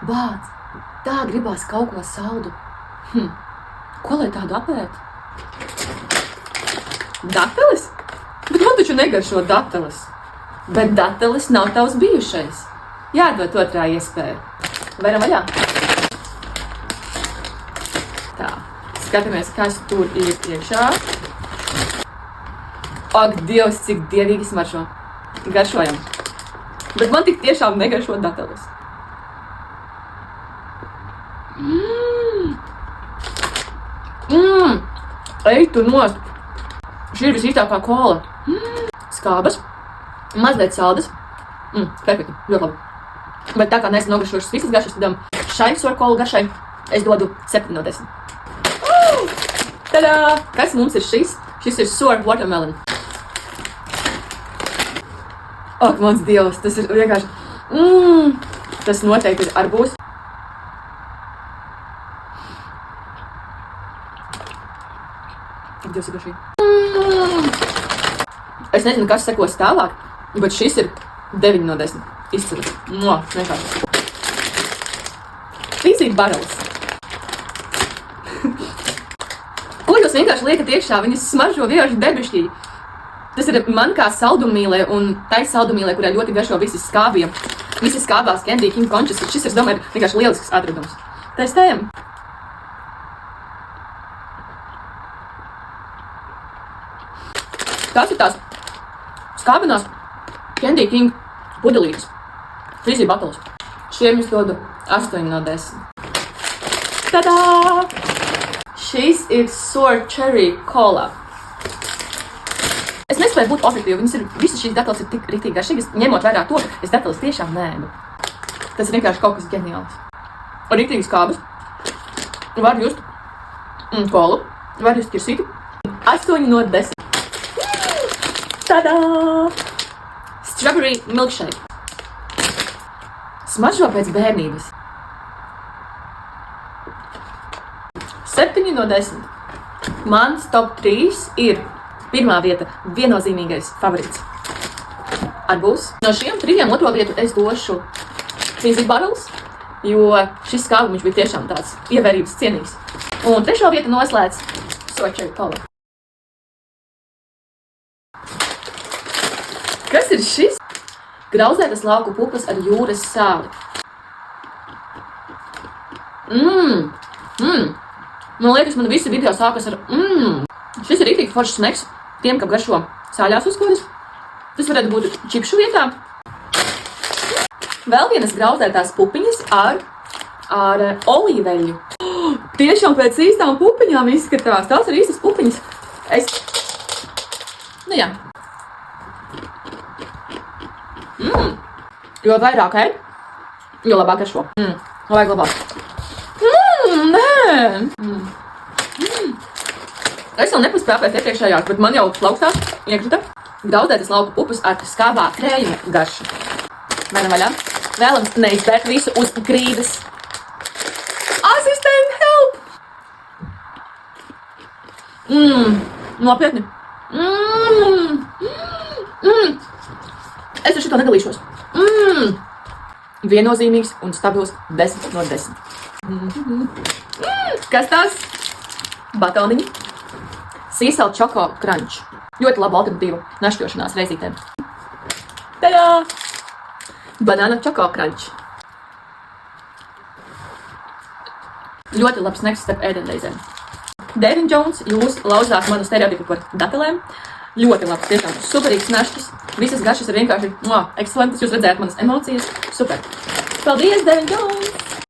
Bāc, tā gribās kaut ko saldu. Ko lai tādu apēt? Dateles? Bet man taču negaršo dateles. Bet dateles nav tavs bijušais. Jādod otrā iespēja. Varam vaļā? Tā, skatāmies, kas tur ir iekšā. Ak, Dievs, cik dievīgi smaržo. Garšojam. Bet man tik tiešām negaršo dateles. Ej tu nost! Šī ir visīstākā kola. Skābas, mazliet saldas. Perfekti, ļoti labi. Bet tā kā neesmu nogaršojušas visas garšas, tad šai sorkolu garšai es dodu 7 no 10. Tadā! Kas mums ir šis? Šis ir sour watermelon. Ak, mans Dievs, tas ir vienkārši... Tas noteikti ir arbūs. Dievs ir garšīgi. Es nezinu, kas sekos tālāk, bet šis ir 9 no 10. Izcelis. Vienkārši. Fizzy barrels. Ko jūs vienkārši liekat iekšā? Viņas smaržo vienkārši debišķīgi. Tas ir man kā saldumīlē un tai saldumīlē, kurā ļoti garšo visi skābie. Visi skābās Candy King končas. Šis, es domāju, ir vienkārši lielisks atradums. Testējam. Tās ir tās skābenās Candy King pudelītes. Fizzy bottles. Šiem es dodu 8 no 10. Tadā! Šis ir sour cherry cola. Es nespēju būt objektīvi. Visas šīs dateles ir tik riktīgi garšīgas, ņemot vērā to, ka es dateles tiešām neēdu. Tas ir vienkārši kaut kas ģeniāls. Riktīgi skābas. Var just kolu. Var just kirsīti. 8 no 10. Tadā! Strawberry milkshake. Smaržo pēc bērnības. 7 no 10. Mans top 3 ir pirmā vieta viennozīmīgais favorīts. Arbūs. No šiem 3 otro vietu es došu Fizzy barrels, jo šis skābums bija tiešām tāds ievērības cienīgs. Un trešo vietu noslēdz sour cherry cola. Kas ir šis? Grauzētas lauku pupas ar jūras sāli. Man liekas, man visi video sākas ar Šis ir riktīgi foršs snacks tiem, kam garšo sāļās uzkodas. Tas varētu būt čipšu vietā. Vēl vienas grauzētās pupiņas ar olīveļu. Tiešām pēc īstām pupiņām izskatās. Tās ir īstas pupiņas. Jā. Jo vairāk ēd, jo labāk garšo. Vajag labāk. Es vēl nepaspēju apēst iepriekšējās, bet man jau plaukstās iekšutē grauzētas lauku pupas ar skābā krējuma garšu. Varam vaļā. Vēlams neizbērt visu uz grīdas. Asistent, help! Nopietni. Es ar šito nedalīšos. Viennozīmīgs un stabils 10 no 10. Kas tās? Batoniņi. Sea Salt Choco Crunch. Ļoti laba alternatīva našķošanās reizītēm. Tadā! Banana Choco Crunch. Ļoti labs snacks starp ēdienreizēm. David Jones, jūs lauzāt manu stereotipu par datelēm. Ļoti labs, tiešām superīgs našķis. Visas garšas ir vienkārši ekscelentas. Jūs redzējāt manas emocijas. Super. Paldies, David Jones!